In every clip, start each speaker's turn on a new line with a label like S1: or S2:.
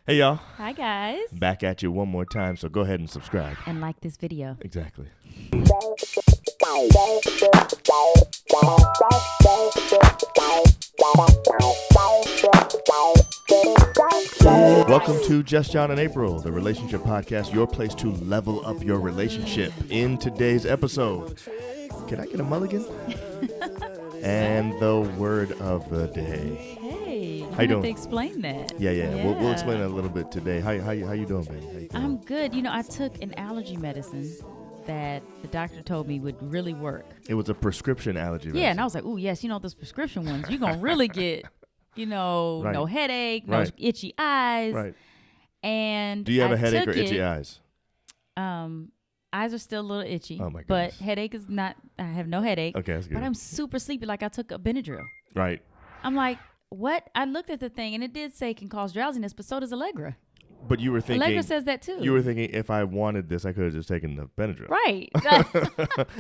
S1: Hey, y'all.
S2: Hi, guys.
S1: Back at you one more time, so go ahead and subscribe.
S2: And like this video.
S1: Exactly. Welcome to Just John and April, the relationship podcast, your place to level up your relationship. In today's episode, can I get a mulligan? And the word of the day.
S2: Hey,
S1: How you doing?
S2: have to explain that.
S1: Yeah. We'll explain that a little bit today. How you doing, baby? How you doing?
S2: I'm good. You know, I took an allergy medicine that the doctor told me would really work.
S1: It was a prescription allergy medicine.
S2: Yeah, and I was like, oh, yes, you know, those prescription ones, you're going to really get,
S1: Right.
S2: no headache, no
S1: Right.
S2: itchy eyes.
S1: Right.
S2: And
S1: Do you have
S2: a
S1: a headache or itchy eyes?
S2: Eyes are still a little itchy.
S1: Oh, my
S2: But
S1: goodness.
S2: headache is not, I have no headache.
S1: Okay, that's good.
S2: But I'm super sleepy, like I took a Benadryl.
S1: Right.
S2: I'm like, what? I looked at the thing, and it did say it can cause drowsiness, but so does Allegra.
S1: But you were thinking.
S2: Allegra says that too.
S1: You were thinking if I wanted this, I could have just taken the Benadryl.
S2: Right.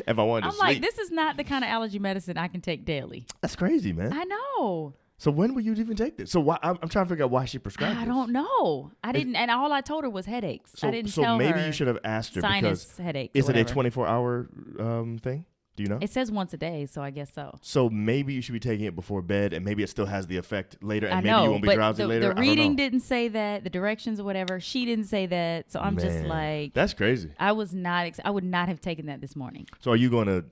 S1: If I wanted to
S2: I'm
S1: sleep.
S2: like, this is not the kind of allergy medicine I can take daily.
S1: That's crazy, man.
S2: I know.
S1: So when will you even take this? So why? I'm trying to figure out why she prescribed
S2: I
S1: this.
S2: don't know. I didn't, and all I told her was headaches.
S1: So,
S2: I didn't tell
S1: maybe
S2: her
S1: you should have asked her
S2: sinus
S1: because
S2: headaches.
S1: is
S2: or
S1: it a
S2: whatever.
S1: 24-hour thing? Do you know?
S2: It says once a day, so I guess so.
S1: So maybe you should be taking it before bed, and maybe it still has the effect later, and
S2: I
S1: maybe
S2: know,
S1: you won't be
S2: but
S1: drowsy later.
S2: the
S1: I don't
S2: reading
S1: know.
S2: didn't say that. The directions or whatever, she didn't say that. So I'm just
S1: Man,
S2: like,
S1: that's crazy.
S2: I was not. I would not have taken that this morning.
S1: So are you going to,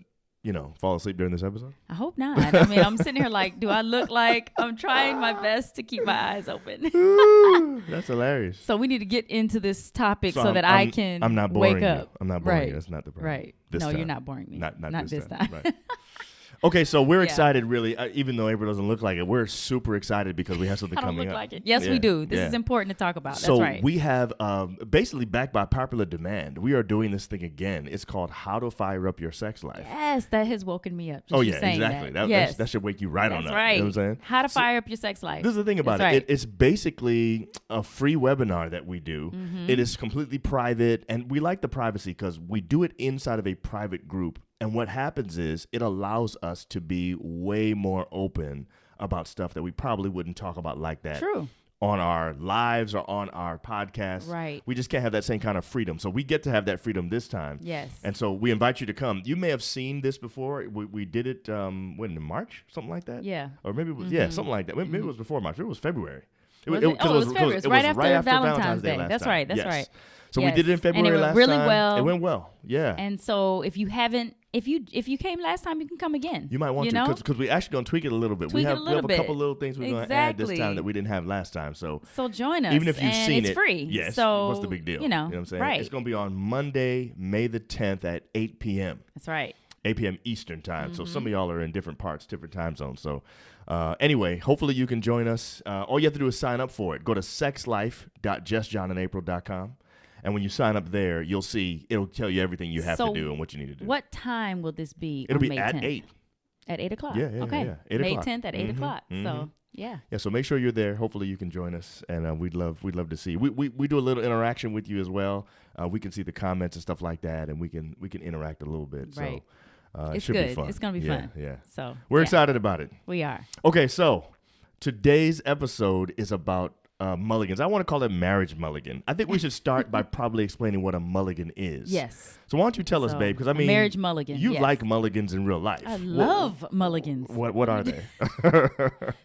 S1: fall asleep during this episode?
S2: I hope not. I mean, I'm sitting here like, do I look like I'm trying my best to keep my eyes open?
S1: Ooh, that's hilarious.
S2: So we need to get into this topic so
S1: I'm-
S2: that
S1: I'm-
S2: I can
S1: I'm not boring
S2: wake
S1: you.
S2: up.
S1: I'm not boring
S2: Right.
S1: you. That's not the problem.
S2: Right.
S1: This
S2: No,
S1: time.
S2: you're not boring me.
S1: Not
S2: this time.
S1: Right. Okay, so we're
S2: Yeah.
S1: excited, really. Even though April doesn't look like it, we're super excited because we have something
S2: I don't
S1: coming
S2: look
S1: up.
S2: like it. Yes,
S1: Yeah,
S2: we do. This
S1: yeah.
S2: is important to talk about.
S1: So
S2: That's right.
S1: we have, basically backed by popular demand, we are doing this thing again. It's called How to Fire Up Your Sex Life.
S2: Yes, that has woken me up. Just
S1: Oh,
S2: you
S1: yeah,
S2: saying
S1: exactly.
S2: Yes.
S1: That should wake you right on
S2: That's
S1: up.
S2: right.
S1: You know what I'm saying?
S2: How to fire up your sex life.
S1: This is the thing about
S2: That's
S1: it.
S2: right.
S1: It's basically a free webinar that we do.
S2: Mm-hmm.
S1: It is completely private, and we like the privacy because we do it inside of a private group. And what happens is it allows us to be way more open about stuff that we probably wouldn't talk about like that.
S2: True.
S1: On our lives or on our podcast.
S2: Right.
S1: We just can't have that same kind of freedom. So we get to have that freedom this time.
S2: Yes.
S1: And so we invite you to come. You may have seen this before. We did it, in March? Something like that?
S2: Yeah.
S1: Or maybe it was,
S2: Mm-hmm.
S1: yeah, something like that. Maybe it was before March. Maybe it was February.
S2: Was it? Oh, it was February. It's right after Valentine's Day.
S1: last
S2: That's
S1: time.
S2: right. That's
S1: Yes.
S2: right.
S1: So we
S2: Yes.
S1: did it in February
S2: and it went
S1: last
S2: really
S1: time.
S2: well.
S1: It went well. Yeah.
S2: And so if you haven't, if you came last time, you can come again.
S1: You might want
S2: know?
S1: to because we actually going to tweak it a little bit.
S2: Tweak
S1: we
S2: it
S1: have,
S2: a
S1: we have
S2: little
S1: a couple
S2: bit.
S1: little things we're going to add this time
S2: Exactly.
S1: that we didn't have last time. So
S2: join us.
S1: even if you've
S2: and
S1: seen
S2: it's
S1: it,
S2: free.
S1: yes.
S2: So
S1: What's the big deal?
S2: You know
S1: what I'm saying?
S2: right.
S1: It's going to be on Monday, May the 10th at 8 p.m.
S2: That's right.
S1: 8 p.m. Eastern time. So
S2: Mm-hmm.
S1: some of y'all are in different parts, different time zones. So anyway, hopefully you can join us. All you have to do is sign up for it. Go to sexlife.justjohnandapril.com. And when you sign up there, you'll see, it'll tell you everything you have to do and what you need to do.
S2: What time will this be?
S1: It'll
S2: on
S1: be
S2: May
S1: at
S2: 10th?
S1: 8.
S2: At 8 o'clock.
S1: Yeah.
S2: Okay.
S1: 8
S2: May
S1: o'clock.
S2: 10th at 8 o'clock.
S1: Mhm.
S2: So yeah.
S1: Yeah, so make sure you're there. Hopefully you can join us, and we'd love to see you. We do a little interaction with you as well. We can see the comments and stuff like that, and we can interact a little bit.
S2: Right.
S1: So it
S2: It's
S1: should
S2: good.
S1: be fun.
S2: It's gonna be fun.
S1: Yeah.
S2: So
S1: We're
S2: yeah,
S1: excited about it.
S2: We are.
S1: Okay, so today's episode is about mulligans. I want to call it marriage mulligan. I think we should start by probably explaining what a mulligan is.
S2: Yes.
S1: So why don't you tell us,
S2: So,
S1: babe? Because I
S2: a
S1: mean,
S2: marriage mulligan,
S1: You
S2: yes.
S1: like mulligans in real life.
S2: I love mulligans.
S1: What are they?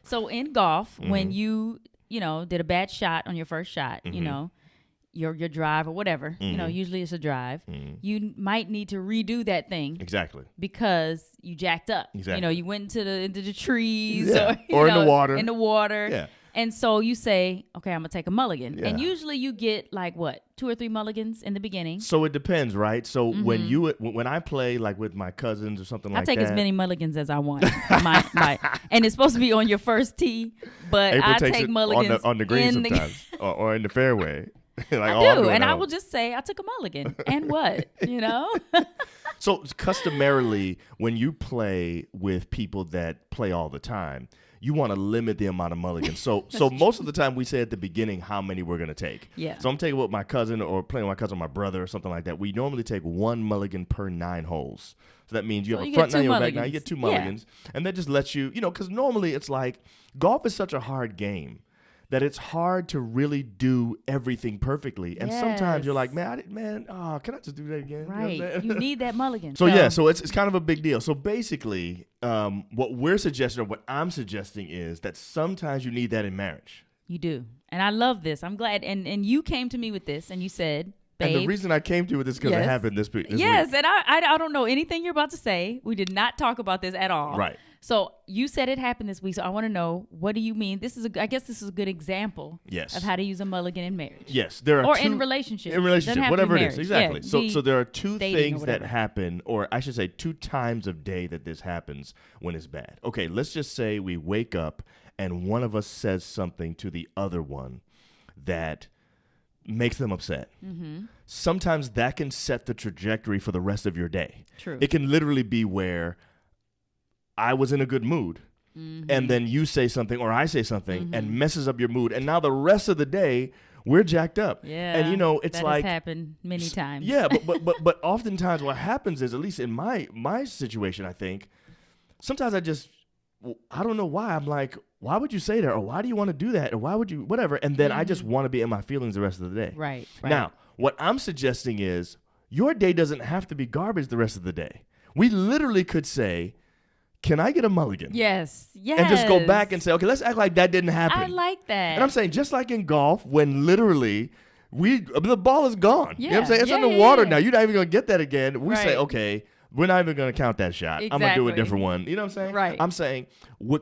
S2: So in golf,
S1: Mm-hmm.
S2: when you did a bad shot on your first shot, your drive or whatever,
S1: Mm-hmm.
S2: usually it's a drive, you might need to redo that thing
S1: Exactly.
S2: because you jacked up.
S1: Exactly.
S2: You went into the trees
S1: Yeah.
S2: or
S1: Or in the water.
S2: In the water.
S1: Yeah.
S2: And so you say, okay, I'm gonna take a mulligan.
S1: Yeah.
S2: And usually you get like what, 2 or 3 mulligans in the beginning.
S1: So it depends, right? So when I play like with my cousins or something
S2: I
S1: like
S2: take
S1: that,
S2: as many mulligans as I want. And it's supposed to be on your first tee, but
S1: April
S2: I
S1: takes
S2: take
S1: it
S2: mulligans
S1: on the green
S2: in
S1: sometimes or in the fairway. Like,
S2: I
S1: I'm
S2: do,
S1: going
S2: and I
S1: home.
S2: will just say I took a mulligan, and what,
S1: So customarily, when you play with people that play all the time, you want to limit the amount of mulligans. So most of the time we say at the beginning how many we're going to take.
S2: Yeah.
S1: So I'm taking with my cousin or playing with my cousin or my brother or something like that. We normally take 1 mulligan per 9 holes. So that means you have a front nine, you have a back nine. You get 2 mulligans. And that just lets you, because normally it's like golf is such a hard game that it's hard to really do everything perfectly. And sometimes you're like, man, can I just do that again?
S2: Right.
S1: You know what I'm saying?
S2: You need that mulligan.
S1: So it's kind of a big deal. So basically, what we're suggesting, or what I'm suggesting, is that sometimes you need that in marriage.
S2: You do. And I love this. I'm glad. And you came to me with this and you said, babe.
S1: And the reason I came to you with this because it happened this week.
S2: Yes. And I don't know anything you're about to say. We did not talk about this at all.
S1: Right.
S2: So you said it happened this week. So I want to know, what do you mean? I guess this is a good example of how to use a mulligan in marriage.
S1: Yes. There are
S2: or in relationship.
S1: In relationship, whatever it is. Exactly.
S2: Yeah,
S1: so there are two things that
S2: whatever.
S1: happen, or I should say 2 times of day that this happens when it's bad. Okay, let's just say we wake up and one of us says something to the other one that makes them upset.
S2: Mm-hmm.
S1: Sometimes that can set the trajectory for the rest of your day.
S2: True.
S1: It can literally be where I was in a good mood, and then you say something or I say something and messes up your mood, and now the rest of the day we're jacked up.
S2: Yeah.
S1: And it's
S2: that
S1: like
S2: has happened many times.
S1: Yeah, but oftentimes what happens is, at least in my situation, I think sometimes I don't know why. I'm like, why would you say that? Or why do you want to do that? Or why would you, whatever. And then I just want to be in my feelings the rest of the day.
S2: Right.
S1: Now, what I'm suggesting is your day doesn't have to be garbage the rest of the day. We literally could say, can I get a mulligan?
S2: Yes.
S1: And just go back and say, okay, let's act like that didn't happen.
S2: I like that.
S1: And I'm saying, just like in golf, when literally the ball is gone.
S2: Yeah.
S1: You know what I'm saying? It's underwater now. You're not even going to get that again. We say, okay, we're not even going to count that shot. I'm going to do a different one. You know what I'm saying?
S2: Right.
S1: I'm saying,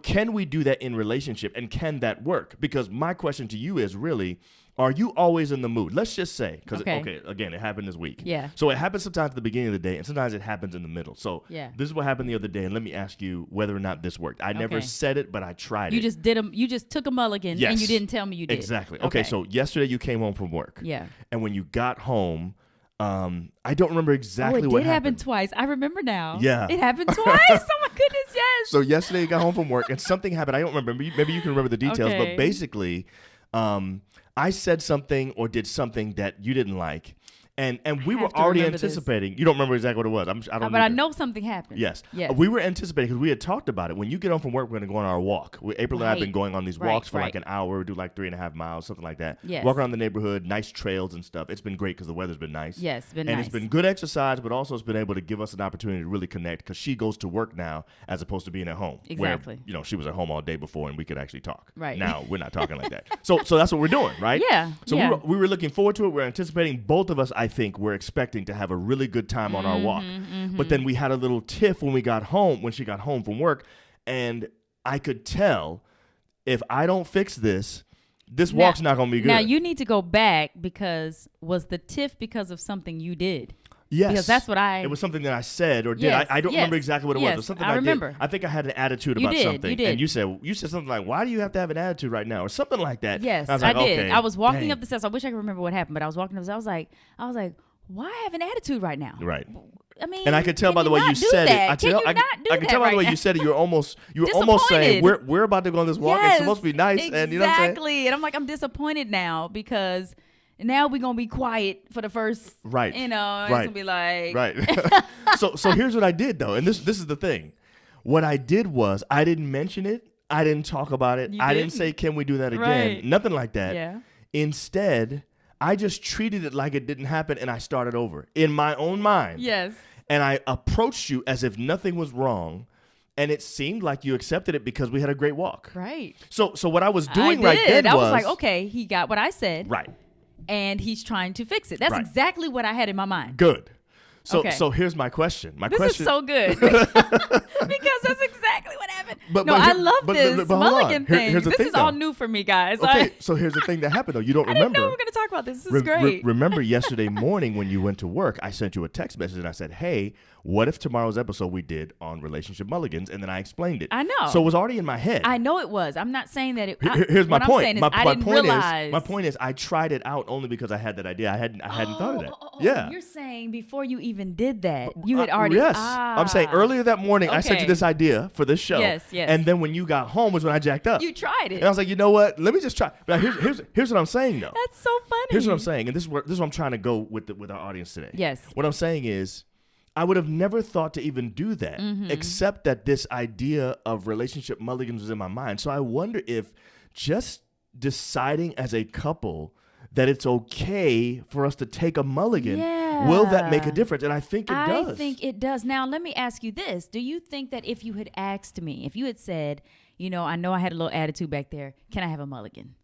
S1: can we do that in relationship, and can that work? Because my question to you is really, are you always in the mood? Let's just say, because, again, it happened this week.
S2: Yeah.
S1: So it happens sometimes at the beginning of the day, and sometimes it happens in the middle. So this is what happened the other day, and let me ask you whether or not this worked. I never said it, but I tried
S2: you
S1: it.
S2: You just took a mulligan, and you didn't tell me you did.
S1: Exactly. Okay, so yesterday you came home from work.
S2: Yeah.
S1: And when you got home, I don't remember exactly what happened.
S2: It did happen twice. I remember now.
S1: Yeah.
S2: It happened twice. Oh, my goodness, yes.
S1: So yesterday you got home from work, and something happened. I don't remember. Maybe you can remember the details, but basically, I said something or did something that you didn't like, and we were already anticipating. You don't remember exactly what it was. I don't.
S2: But I know something happened.
S1: Yes. We were anticipating because we had talked about it. When you get home from work, we're going to go on our walk. April and I have been going on these walks for like an hour. We do like 3.5 miles, something like that.
S2: Yes.
S1: Walk around the neighborhood, nice trails and stuff. It's been great because the weather's been nice.
S2: Yes, it's been
S1: and
S2: nice.
S1: It's been good exercise, but also it's been able to give us an opportunity to really connect, because she goes to work now as opposed to being at home.
S2: Exactly.
S1: Where, she was at home all day before and we could actually talk.
S2: Right.
S1: Now we're not talking like that. So that's what we're doing, right?
S2: Yeah.
S1: So we were looking forward to it. We're anticipating. Both of us, I think, were expecting to have a really good time on our walk. But then we had a little tiff when she got home from work, and I could tell, if I don't fix this walk's not going to be good.
S2: Now you need to go back, because was the tiff because of something you did?
S1: Yes.
S2: Because that's what it
S1: was something that I said or did.
S2: Yes,
S1: I don't remember exactly what it was. It was something I
S2: remember.
S1: did. I think I had an attitude about something.
S2: You did.
S1: And you said something like, why do you have to have an attitude right now? Or something like that.
S2: Yes,
S1: I
S2: did.
S1: Okay,
S2: I was walking up the steps. I wish I could remember what happened, but I was walking up the steps. I was like, why have an attitude right now?
S1: Right.
S2: I mean,
S1: and I could tell by the way you said it. I could tell by the way you said it. You were almost saying, we're about to go on this walk.
S2: Yes,
S1: it's supposed to be nice.
S2: Exactly.
S1: And you know what I'm saying?
S2: Exactly. And I'm like, I'm disappointed now, because now we're going to be quiet for the first,
S1: right.
S2: It's going to be like.
S1: Right. So here's what I did, though. And this is the thing. What I did was, I didn't mention it. I didn't talk about it. I didn't say, can we do that again?
S2: Right.
S1: Nothing like that.
S2: Yeah.
S1: Instead, I just treated it like it didn't happen, and I started over in my own mind.
S2: Yes.
S1: And I approached you as if nothing was wrong, and it seemed like you accepted it because we had a great walk.
S2: Right.
S1: So what I was doing right then
S2: I was like, okay, he got what I said.
S1: Right.
S2: And he's trying to fix it. That's exactly what I had in my mind.
S1: Good. So here's my question.
S2: This is so good. Because that's exactly what happened. I love this mulligan thing. This is all new for me, guys.
S1: Okay, so here's the thing that happened, though. You don't remember.
S2: I didn't know we were going to talk about this. This is great.
S1: Remember yesterday morning when you went to work, I sent you a text message and I said, hey, what if tomorrow's episode we did on relationship mulligans? And then I explained it.
S2: I know.
S1: So it was already in my head.
S2: I know it was. I'm not saying that it.
S1: Here's my point.
S2: I didn't realize.
S1: My point is, I tried it out only because I had that idea. I hadn't thought of that. Yeah.
S2: You're saying before you even did that, you had already.
S1: Yes. I'm saying earlier that morning, I sent you this idea for this show.
S2: Yes.
S1: And then when you got home was when I jacked up.
S2: You tried it.
S1: And I was like, you know what? Let me just try. But here's what I'm saying, though.
S2: That's so funny.
S1: Here's what I'm saying, and this is what I'm trying to go with our audience today.
S2: Yes.
S1: What I'm saying is, I would have never thought to even do that, except that this idea of relationship mulligans was in my mind. So I wonder if just deciding as a couple that it's okay for us to take a mulligan, will that make a difference? And I think it does.
S2: I think it does. Now, let me ask you this. Do you think that if you had asked me, if you had said, you know I had a little attitude back there, can I have a mulligan?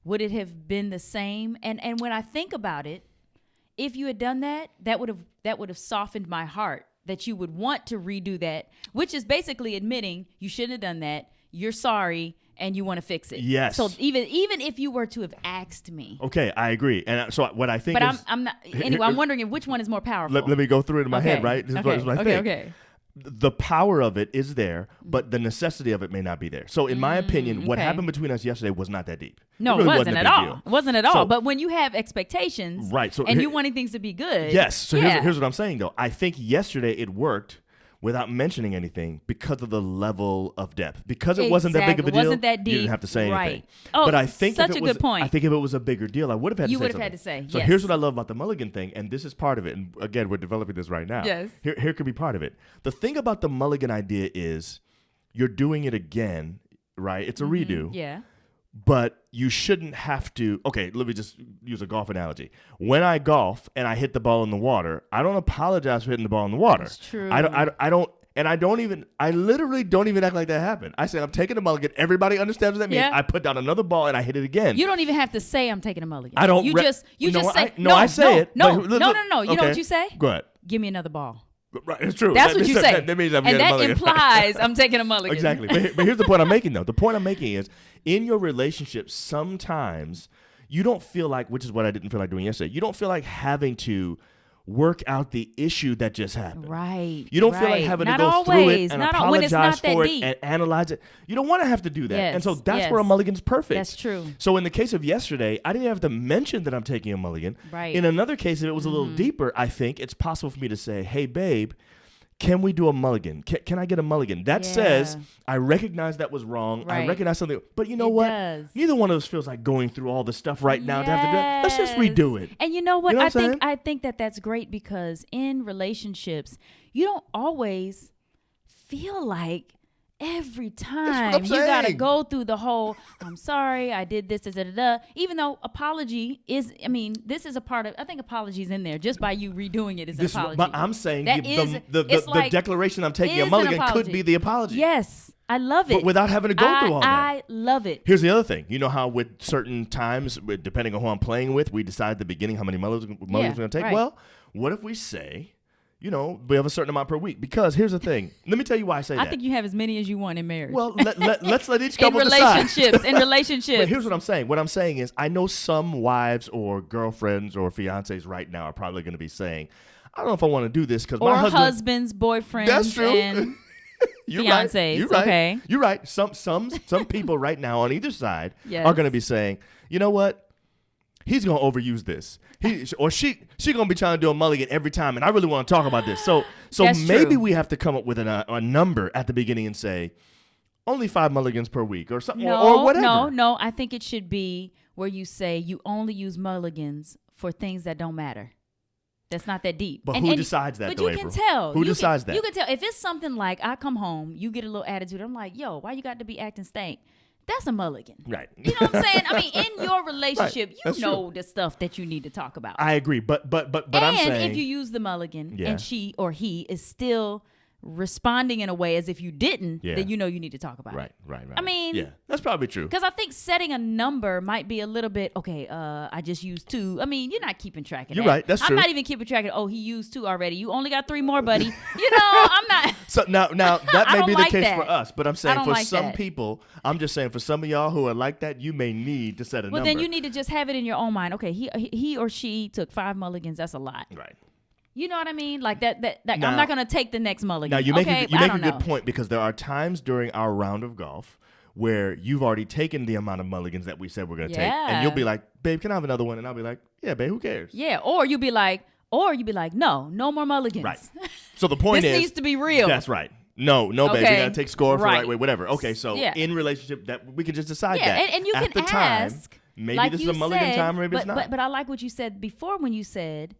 S2: Would it have been the same? And when I think about it, if you had done that, that would have softened my heart, that you would want to redo that, which is basically admitting you shouldn't have done that, you're sorry, and you want to fix it.
S1: Yes.
S2: So even if you were to have asked me.
S1: Okay, I agree. And so what I think is...
S2: But I'm not... Anyway, I'm wondering which one is more powerful.
S1: Let me go through it in my head, right? This is what I think.
S2: Okay.
S1: The power of it is there, but the necessity of it may not be there. So in my opinion, what happened between us yesterday was not that deep.
S2: No, it really wasn't at all. It wasn't at all. But when you have expectations,
S1: right? So
S2: and you wanting things to be good.
S1: Yes. So here's what I'm saying, though. I think yesterday it worked without mentioning anything because of the level of depth. Because it wasn't that big of a deal,
S2: wasn't that deep.
S1: You didn't have to say anything.
S2: Oh,
S1: but I think
S2: such a good point.
S1: I think if it was a bigger deal, I would have had to say something.
S2: You would have had to say,
S1: So here's what I love about the mulligan thing, and this is part of it. And again, we're developing this right now.
S2: Yes.
S1: Here could be part of it. The thing about the mulligan idea is you're doing it again, right? It's a redo.
S2: Yeah.
S1: But you shouldn't have to. Okay, let me just use a golf analogy. When I golf and I hit the ball in the water, I don't apologize for hitting the ball in the water.
S2: That's true.
S1: I don't. And I literally don't even act like that happened. I said, I'm taking a mulligan. Everybody understands what that means.
S2: Yeah.
S1: I put down another ball and I hit it again.
S2: You don't even have to say I'm taking a mulligan.
S1: I don't.
S2: You just say.
S1: I say it.
S2: No.
S1: But,
S2: You know what you say?
S1: Go ahead.
S2: Give me another ball.
S1: Right, it's true.
S2: That's what you say.
S1: That means I'm
S2: and
S1: getting a
S2: that
S1: mulligan.
S2: implies I'm taking a mulligan.
S1: Exactly. But here's the point I'm making, though. The point I'm making is, in your relationship, sometimes you don't feel like, which is what I didn't feel like doing yesterday, you don't feel like having to work out the issue that just happened.
S2: Right.
S1: You don't feel like having to go through it and apologize for it
S2: deep.
S1: and analyze it. You don't want to have to do that.
S2: Yes,
S1: and so that's where a mulligan's perfect.
S2: That's true.
S1: So in the case of yesterday, I didn't have to mention that I'm taking a mulligan.
S2: Right.
S1: In another case, if it was a little deeper, I think it's possible for me to say, hey, babe, can we do a mulligan? Can I get a mulligan? That says I recognize that was wrong. Right. I recognize something. But you know what? Neither one of us feels like going through all the stuff right now to have to do it. Let's just redo it.
S2: And you know what? I think that's great because in relationships, you don't always feel like every time you got to go through the whole, I'm sorry, I did this, even though apology is, this is a part of, I think apology's in there just by you redoing it is an apology.
S1: But I'm saying the declaration I'm taking a mulligan could be the apology.
S2: Yes, I love it.
S1: But without having to go through all that.
S2: I love it.
S1: Here's the other thing. You know how with certain times, depending on who I'm playing with, we decide at the beginning how many mulligans we're going to take? Right. Well, what if we say, we have a certain amount per week. Because here's the thing. Let me tell you why I say that.
S2: I think you have as many as you want in marriage.
S1: Well, let's let each couple decide.
S2: In relationships.
S1: But here's what I'm saying. What I'm saying is I know some wives or girlfriends or fiancés right now are probably going to be saying, I don't know if I want to do this because my
S2: husbands, boyfriends,
S1: that's true.
S2: And fiancés.
S1: You're right.
S2: Okay.
S1: You're right. Some people right now on either side are going to be saying, you know what? He's going to overuse this. She going to be trying to do a mulligan every time, and I really want to talk about this. So maybe we have to come up with a number at the beginning and say, only 5 mulligans per week or something or whatever.
S2: No. I think it should be where you say you only use mulligans for things that don't matter. That's not that deep.
S1: But who decides that, though,
S2: April? But you can tell.
S1: Who decides that?
S2: You can tell. If it's something like I come home, you get a little attitude. I'm like, yo, why you got to be acting stank? That's a mulligan.
S1: Right.
S2: You know what I'm saying? In your relationship, you know the stuff that you need to talk about.
S1: I agree. But I'm saying.
S2: And if you use the mulligan and she or he is still responding in a way as if you didn't, then you need to talk about it.
S1: Right.
S2: Yeah,
S1: that's probably true.
S2: Because I think setting a number might be a little bit, I just used 2. You're not keeping track of that.
S1: You're right, that's true.
S2: I'm not even keeping track of, he used 2 already. You only got 3 more, buddy. I'm not.
S1: So now that may be the case for us, but I'm saying for some
S2: that.
S1: People, I'm just saying for some of y'all who are like that, you may need to set a number.
S2: Well, then you need to just have it in your own mind. Okay, he or she took 5 mulligans. That's a lot.
S1: Right.
S2: You know what I mean? Like that now, I'm not going to take the next mulligan.
S1: Now, you make a good point because there are times during our round of golf where you've already taken the amount of mulligans that we said we're going to take. And you'll be like, babe, can I have another one? And I'll be like, yeah, babe, who cares?
S2: Yeah, or you'll be like, no more mulligans.
S1: Right. So the point
S2: this needs to be real.
S1: That's right. No, babe, we got to take score for right way, whatever. Okay, so in relationship, that we can just decide that.
S2: And you
S1: at
S2: can
S1: the
S2: ask.
S1: Time, maybe this is a mulligan time or maybe it's not.
S2: But I like what you said before when you said,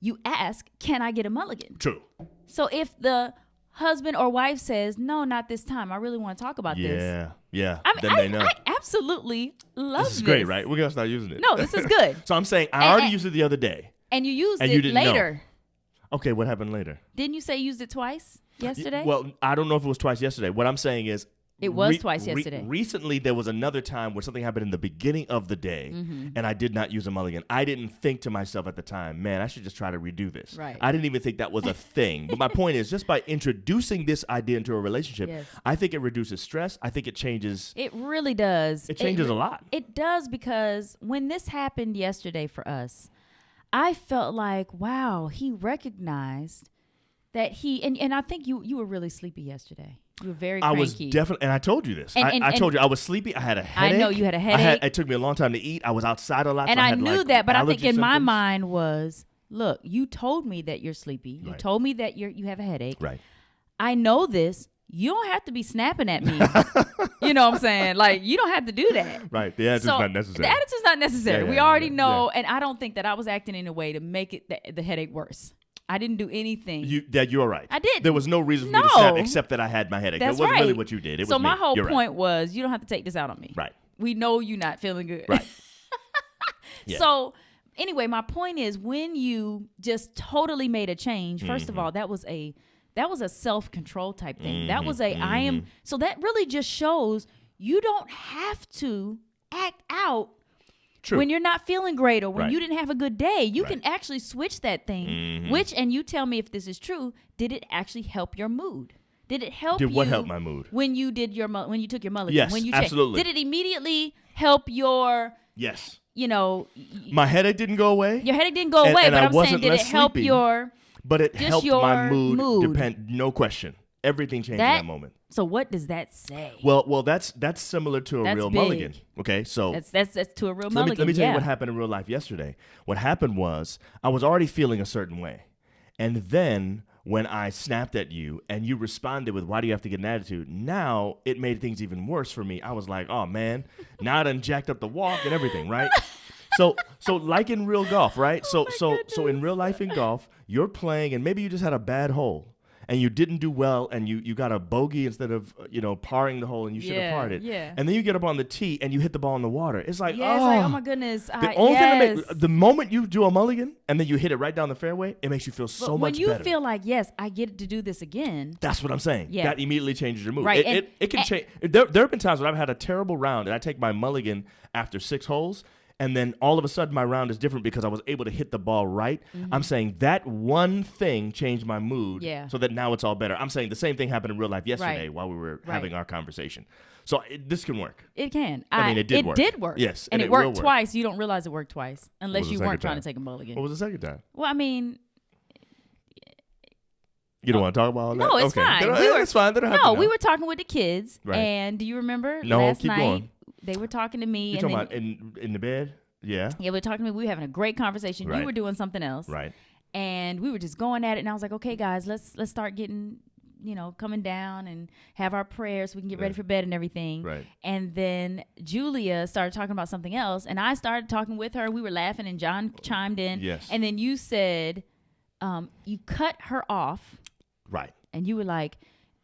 S2: you ask, can I get a mulligan?
S1: True.
S2: So if the husband or wife says, no, not this time, I really want to talk about this.
S1: Yeah.
S2: I mean,
S1: Then they know.
S2: I absolutely love this.
S1: This is great, right? We're going to start using it.
S2: No, this is good.
S1: So I'm saying I already used it the other day.
S2: And you used
S1: and
S2: it
S1: you didn't
S2: later.
S1: Know. Okay, what happened later?
S2: Didn't you say you used it twice yesterday?
S1: Well, I don't know if it was twice yesterday. What I'm saying is,
S2: it was twice yesterday.
S1: Recently, there was another time where something happened in the beginning of the day, and I did not use a mulligan. I didn't think to myself at the time, man, I should just try to redo this.
S2: Right.
S1: I didn't even think that was a thing. But my point is, just by introducing this idea into a relationship, I think it reduces stress. I think it changes.
S2: It really does.
S1: It changes a lot.
S2: It does, because when this happened yesterday for us, I felt like, wow, he recognized that and I think you were really sleepy yesterday. You were very cranky.
S1: I was definitely, and I told you this. I told you I was sleepy. I had a headache.
S2: I know you had a headache.
S1: It took me a long time to eat. I was outside a lot.
S2: And
S1: so
S2: I
S1: had
S2: knew
S1: like
S2: that, but I think in
S1: allergy
S2: my
S1: symptoms.
S2: mind was, look, you told me that you're sleepy. You told me that you have a headache.
S1: Right.
S2: I know this. You don't have to be snapping at me. You know what I'm saying? Like, you don't have to do that.
S1: Right. The attitude's not necessary.
S2: The attitude's not necessary.
S1: Yeah,
S2: we already know, and I don't think that I was acting in a way to make it the headache worse. I didn't do anything.
S1: You're right.
S2: I did.
S1: There was no reason for me to snap except that I had my headache.
S2: That's
S1: It wasn't
S2: right.
S1: really what you did. It
S2: so
S1: was
S2: my
S1: me.
S2: whole
S1: You're
S2: point
S1: right.
S2: was, you don't have to take this out on me.
S1: Right.
S2: We know you're not feeling good.
S1: Right. Yeah.
S2: So anyway, my point is, when you just totally made a change, first of all, that was a self-control type thing. That was so that really just shows you don't have to act out
S1: True.
S2: when you're not feeling great or when
S1: Right.
S2: you didn't have a good day. You
S1: Right.
S2: can actually switch that thing, and you tell me if this is true, did it actually help your mood? Did it help you?
S1: Did what help my mood?
S2: When you did when you took your mulligan?
S1: Yes,
S2: when you
S1: absolutely.
S2: Did it immediately help your,
S1: Yes.
S2: My
S1: headache didn't go away.
S2: Your headache didn't go away,
S1: and
S2: but
S1: I
S2: I'm saying,
S1: wasn't
S2: did it
S1: less
S2: help
S1: sleepy.
S2: your...
S1: But it
S2: Just
S1: helped
S2: your
S1: my mood.
S2: mood.
S1: No question. Everything changed in that moment.
S2: So what does that say?
S1: Well, that's similar to a
S2: That's
S1: real
S2: big.
S1: mulligan. Okay, so
S2: That's to a real
S1: so
S2: mulligan.
S1: let me tell you what happened in real life yesterday. What happened was I was already feeling a certain way, and then when I snapped at you and you responded with, "Why do you have to get an attitude?" Now it made things even worse for me. I was like, "Oh man, now I done jacked up the walk and everything, right?" So like in real golf, right? So in real life in golf, you're playing and maybe you just had a bad hole and you didn't do well and you got a bogey instead of parring the hole and you should have parred it.
S2: Yeah.
S1: And then you get up on the tee and you hit the ball in the water. It's like,
S2: It's like, oh my goodness.
S1: The only thing the moment you do a mulligan and then you hit it right down the fairway, it makes you feel so much better.
S2: When you feel like, yes, I get to do this again.
S1: That's what I'm saying.
S2: Yeah.
S1: That immediately changes your mood.
S2: Right.
S1: It can change. There have been times when I've had a terrible round and I take my mulligan after 6 holes. And then all of a sudden my round is different because I was able to hit the ball right. I'm saying that one thing changed my mood so that now it's all better. I'm saying the same thing happened in real life yesterday while we were having our conversation. So this can work.
S2: It can.
S1: I mean, it did work.
S2: It did work.
S1: Yes.
S2: And it
S1: will
S2: worked twice. You don't realize it worked twice unless you weren't trying to take a mulligan.
S1: What was the second time?
S2: Well, I mean...
S1: You don't want to talk about all that?
S2: No, it's fine.
S1: It's fine. They don't have to know.
S2: we were talking with the kids.
S1: Right.
S2: And do you remember
S1: No,
S2: last
S1: keep
S2: night?
S1: going.
S2: They were talking to me.
S1: You're talking about in the bed? Yeah.
S2: Yeah, we were talking to me. We were having a great conversation.
S1: Right.
S2: You were doing something else.
S1: Right.
S2: And we were just going at it. And I was like, okay, guys, let's start getting, coming down and have our prayers so we can get ready for bed and everything.
S1: Right.
S2: And then Julia started talking about something else. And I started talking with her. We were laughing and John chimed in.
S1: Yes.
S2: And then you said, you cut her off.
S1: Right.
S2: And you were like,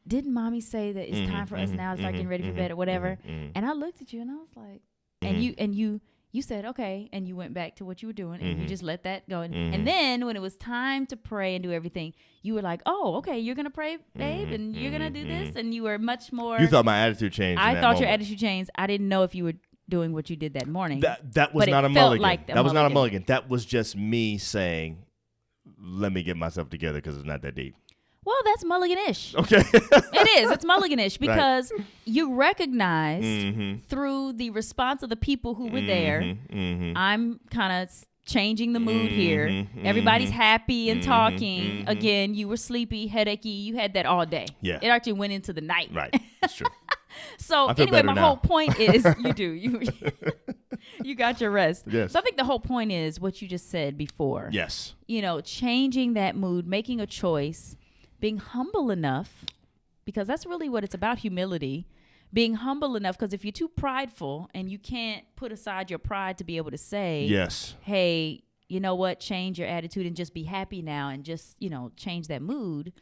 S2: didn't mommy say that it's time for us now to start getting ready for bed or whatever? And I looked at you and I was like, and you said, okay, and you went back to what you were doing, and you just let that go. And then when it was time to pray and do everything, you were like, oh, okay, you're going to pray, babe, and you're going to do this, and you were much more...
S1: You thought my attitude changed
S2: I
S1: in that
S2: thought your
S1: moment.
S2: attitude changed. I didn't know if you were doing what you did that morning.
S1: That was
S2: but
S1: not
S2: it
S1: a
S2: felt
S1: mulligan.
S2: like
S1: That was not a mulligan. That was just me saying, let me get myself together because it's not that deep.
S2: Well, that's mulligan-ish.
S1: Okay.
S2: It is. It's mulligan-ish because you recognized through the response of the people who were there, I'm kind of changing the mood here. Everybody's happy and talking. Again, you were sleepy, headachy. You had that all day.
S1: Yeah.
S2: It actually went into the night.
S1: Right. That's true.
S2: So
S1: I feel
S2: anyway,
S1: better
S2: my
S1: now.
S2: whole point is you got your rest.
S1: Yes.
S2: So I think the whole point is what you just said before.
S1: Yes.
S2: Changing that mood, making a choice, being humble enough, because that's really what it's about, humility. Being humble enough, because if you're too prideful and you can't put aside your pride to be able to say,
S1: Yes.
S2: hey, you know what, change your attitude and just be happy now and just, change that mood,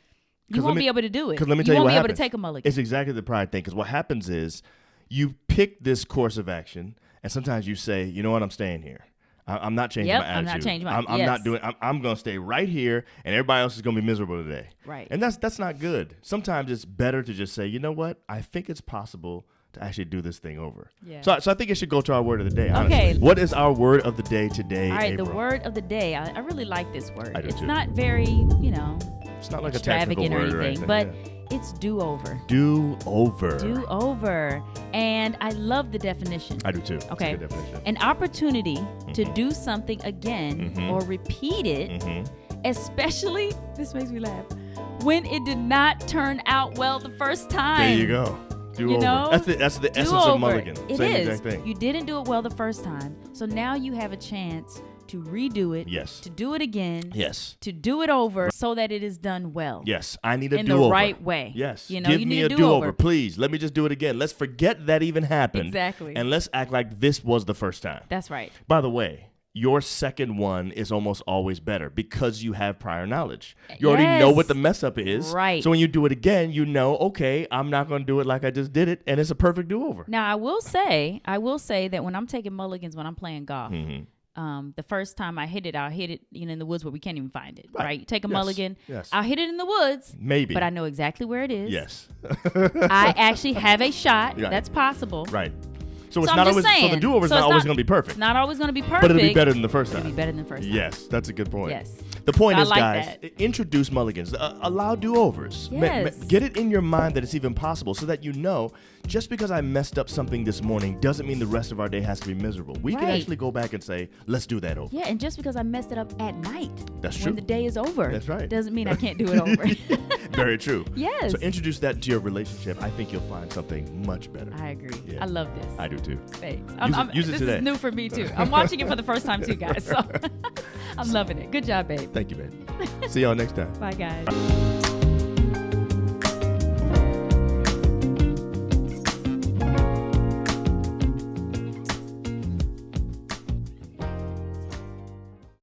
S2: You won't be able to do it.
S1: 'Cause let me tell you
S2: won't
S1: what
S2: be able to
S1: happens.
S2: take a mulligan.
S1: It's exactly the pride thing. Because what happens is you pick this course of action, and sometimes you say, you know what, I'm staying here. I'm not changing my attitude.
S2: I'm not changing my
S1: I'm not doing. I'm going to stay right here, and everybody else is going to be miserable today.
S2: Right.
S1: And that's not good. Sometimes it's better to just say, you know what, I think it's possible to actually do this thing over.
S2: Yeah.
S1: So I think it should go to our word of the day. Honestly.
S2: Okay.
S1: What is our word of the day today?
S2: All right,
S1: April?
S2: the word of the day. I really like this word.
S1: I do
S2: It's
S1: too.
S2: not very,
S1: It's not like a technical
S2: extravagant or
S1: word
S2: anything,
S1: or
S2: but
S1: anything.
S2: it's do over.
S1: Do over.
S2: Do over. And I love the definition.
S1: I do too. It's a
S2: Okay.
S1: good definition.
S2: An opportunity to do something again or repeat it, especially, this makes me laugh, when it did not turn out well the first time.
S1: There you go. Do over.
S2: know?
S1: That's the essence of mulligan.
S2: It
S1: Same
S2: is.
S1: exact thing.
S2: You didn't do it well the first time, so now you have a chance to redo it,
S1: Yes.
S2: to do it again,
S1: Yes.
S2: to do it over so that it is done well.
S1: Yes. I need a
S2: In
S1: do-over.
S2: the right way.
S1: Yes.
S2: You know,
S1: Give
S2: you
S1: me
S2: need
S1: a
S2: a
S1: do-over,
S2: do-over.
S1: please. Let me just do it again. Let's forget that even happened.
S2: Exactly.
S1: And let's act like this was the first time.
S2: That's right.
S1: By the way, your second one is almost always better because you have prior knowledge. You already know
S2: Yes.
S1: what the mess up is.
S2: Right.
S1: So when you do it again, you know, okay, I'm not going to do it like I just did it, and it's a perfect do-over.
S2: Now, I will say that when I'm taking mulligans when I'm playing golf, the first time I hit it, I'll hit it in the woods where we can't even find it. Right? You take a
S1: Yes.
S2: mulligan,
S1: Yes.
S2: I'll hit it in the woods.
S1: Maybe.
S2: But I know exactly where it is.
S1: Yes.
S2: I actually have a shot.
S1: Right.
S2: That's possible.
S1: Right. So it's
S2: I'm
S1: not
S2: just
S1: always. So the
S2: saying.
S1: do-over is
S2: So
S1: not
S2: it's
S1: always
S2: not-
S1: going to be perfect.
S2: It's not always going to be perfect.
S1: But it'll be better than the first time.
S2: It'll be better than the first time.
S1: Yes, that's a good point.
S2: Yes.
S1: The point
S2: I
S1: is,
S2: like
S1: guys, introduce mulligans. Allow do-overs.
S2: Yes.
S1: Get it in your mind that it's even possible so that you know, just because I messed up something this morning doesn't mean the rest of our day has to be miserable. We can
S2: Right.
S1: actually go back and say, let's do that over.
S2: Yeah, and just because I messed it up at night,
S1: That's
S2: when
S1: true.
S2: the day is over,
S1: That's right.
S2: doesn't mean I can't do it over.
S1: Very true.
S2: Yes.
S1: So introduce that into your relationship. I think you'll find something much better.
S2: I agree.
S1: Yeah.
S2: I love this.
S1: I do too.
S2: Thanks.
S1: Use it
S2: this
S1: today.
S2: is new for me too. I'm watching it for the first time too, guys. So I'm loving it. Good job, babe.
S1: Thank you, babe. See y'all next time.
S2: Bye, guys.